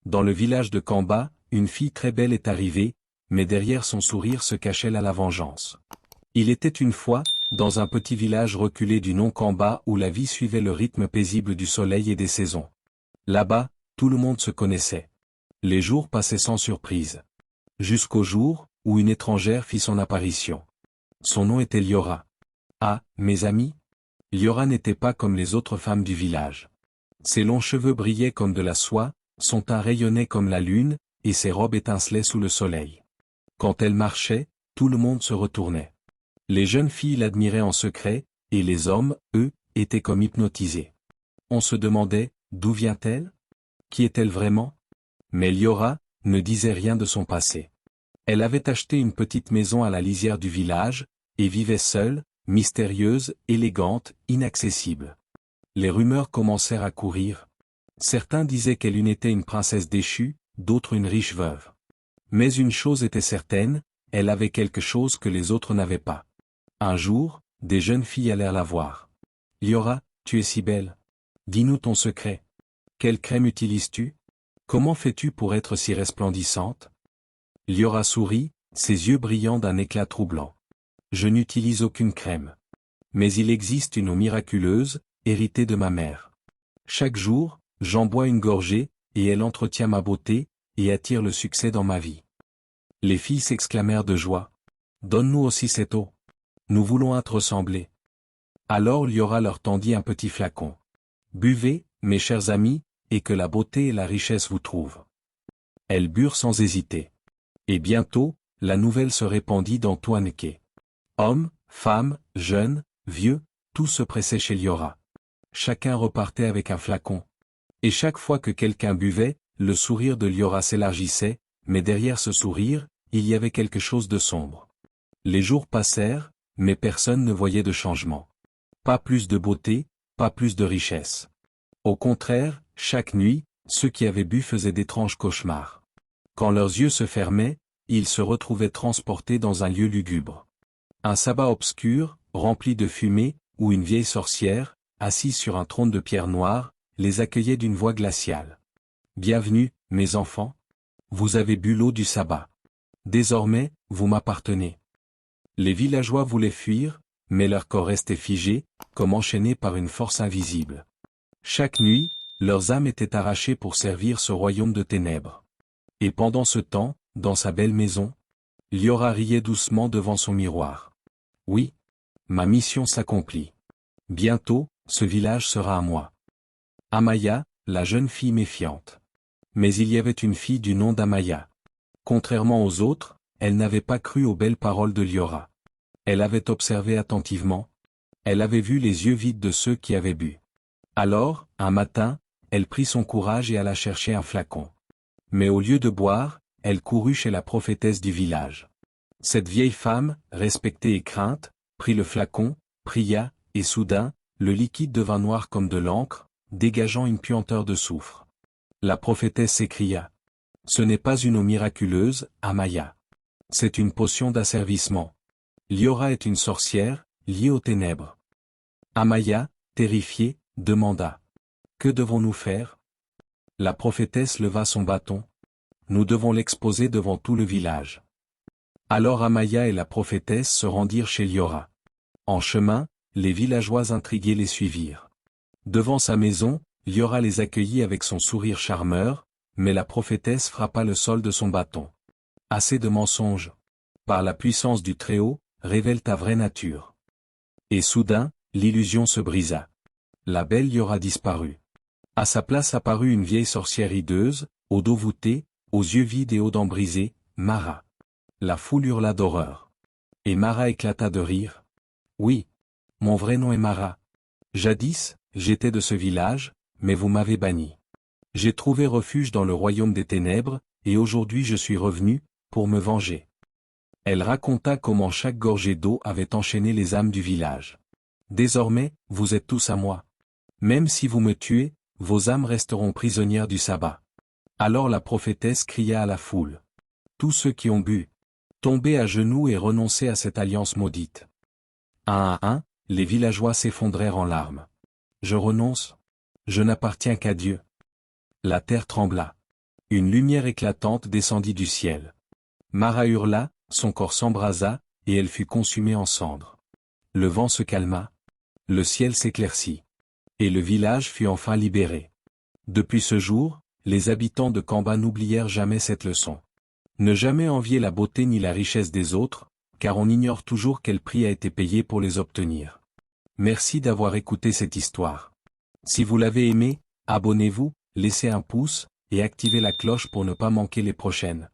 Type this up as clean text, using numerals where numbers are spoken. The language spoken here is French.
Dans le village de Kamba, une fille très belle est arrivée, mais derrière son sourire se cachait la vengeance. Il était une fois, dans un petit village reculé du nom Kamba où la vie suivait le rythme paisible du soleil et des saisons. Là-bas, tout le monde se connaissait. Les jours passaient sans surprise. Jusqu'au jour, où une étrangère fit son apparition. Son nom était Liora. Ah, mes amis? Liora n'était pas comme les autres femmes du village. Ses longs cheveux brillaient comme de la soie, son teint rayonnait comme la lune, et ses robes étincelaient sous le soleil. Quand elle marchait, tout le monde se retournait. Les jeunes filles l'admiraient en secret, et les hommes, eux, étaient comme hypnotisés. On se demandait, d'où vient-elle? Qui est-elle vraiment? Mais Liora ne disait rien de son passé. Elle avait acheté une petite maison à la lisière du village, et vivait seule, mystérieuse, élégante, inaccessible. Les rumeurs commencèrent à courir. Certains disaient qu'elle était une princesse déchue, d'autres une riche veuve. Mais une chose était certaine, elle avait quelque chose que les autres n'avaient pas. Un jour, des jeunes filles allèrent la voir. « Liora, tu es si belle. Dis-nous ton secret. Quelle crème utilises-tu? Comment fais-tu pour être si resplendissante ?» Liora sourit, ses yeux brillant d'un éclat troublant. « Je n'utilise aucune crème. Mais il existe une eau miraculeuse, héritée de ma mère. Chaque jour, j'en bois une gorgée, et elle entretient ma beauté, et attire le succès dans ma vie. » Les filles s'exclamèrent de joie. « Donne-nous aussi cette eau. Nous voulons être ressemblés. » Alors Liora leur tendit un petit flacon. « Buvez, mes chers amis, et que la beauté et la richesse vous trouvent. » Elles burent sans hésiter. Et bientôt, la nouvelle se répandit dans Touaneke. Hommes, femmes, jeunes, vieux, tous se pressaient chez Liora. Chacun repartait avec un flacon. Et chaque fois que quelqu'un buvait, le sourire de Liora s'élargissait, mais derrière ce sourire, il y avait quelque chose de sombre. Les jours passèrent, mais personne ne voyait de changement. Pas plus de beauté, pas plus de richesse. Au contraire, chaque nuit, ceux qui avaient bu faisaient d'étranges cauchemars. Quand leurs yeux se fermaient, ils se retrouvaient transportés dans un lieu lugubre. Un sabbat obscur, rempli de fumée, où une vieille sorcière, assise sur un trône de pierre noire, les accueillait d'une voix glaciale. « Bienvenue, mes enfants. Vous avez bu l'eau du sabbat. Désormais, vous m'appartenez. » Les villageois voulaient fuir, mais leur corps restait figé, comme enchaînés par une force invisible. Chaque nuit, leurs âmes étaient arrachées pour servir ce royaume de ténèbres. Et pendant ce temps, dans sa belle maison, Liora riait doucement devant son miroir. « Oui, ma mission s'accomplit. Bientôt, ce village sera à moi. » Amaya, la jeune fille méfiante. Mais il y avait une fille du nom d'Amaya. Contrairement aux autres, elle n'avait pas cru aux belles paroles de Liora. Elle avait observé attentivement. Elle avait vu les yeux vides de ceux qui avaient bu. Alors, un matin, elle prit son courage et alla chercher un flacon. Mais au lieu de boire, elle courut chez la prophétesse du village. Cette vieille femme, respectée et crainte, prit le flacon, pria, et soudain, le liquide devint noir comme de l'encre, dégageant une puanteur de soufre. La prophétesse s'écria. « Ce n'est pas une eau miraculeuse, Amaya. C'est une potion d'asservissement. Liora est une sorcière, liée aux ténèbres. » Amaya, terrifiée, demanda. « Que devons-nous faire ?» La prophétesse leva son bâton. « Nous devons l'exposer devant tout le village. » Alors Amaya et la prophétesse se rendirent chez Liora. En chemin, les villageois intrigués les suivirent. Devant sa maison, Liora les accueillit avec son sourire charmeur, mais la prophétesse frappa le sol de son bâton. « Assez de mensonges. Par la puissance du Très-Haut, révèle ta vraie nature. » Et soudain, l'illusion se brisa. La belle Liora disparut. À sa place apparut une vieille sorcière hideuse, au dos voûté, aux yeux vides et aux dents brisées, Mara. La foule hurla d'horreur. Et Mara éclata de rire. « Oui. Mon vrai nom est Mara. Jadis, j'étais de ce village, mais vous m'avez banni. J'ai trouvé refuge dans le royaume des ténèbres, et aujourd'hui je suis revenu, pour me venger. » Elle raconta comment chaque gorgée d'eau avait enchaîné les âmes du village. « Désormais, vous êtes tous à moi. Même si vous me tuez, vos âmes resteront prisonnières du sabbat. » Alors la prophétesse cria à la foule. « Tous ceux qui ont bu, tombez à genoux et renoncez à cette alliance maudite. » Un à un, les villageois s'effondrèrent en larmes. « Je renonce. Je n'appartiens qu'à Dieu. » La terre trembla. Une lumière éclatante descendit du ciel. Mara hurla, son corps s'embrasa, et elle fut consumée en cendres. Le vent se calma. Le ciel s'éclaircit. Et le village fut enfin libéré. Depuis ce jour, les habitants de Kamba n'oublièrent jamais cette leçon. Ne jamais envier la beauté ni la richesse des autres, car on ignore toujours quel prix a été payé pour les obtenir. Merci d'avoir écouté cette histoire. Si vous l'avez aimé, abonnez-vous, laissez un pouce, et activez la cloche pour ne pas manquer les prochaines.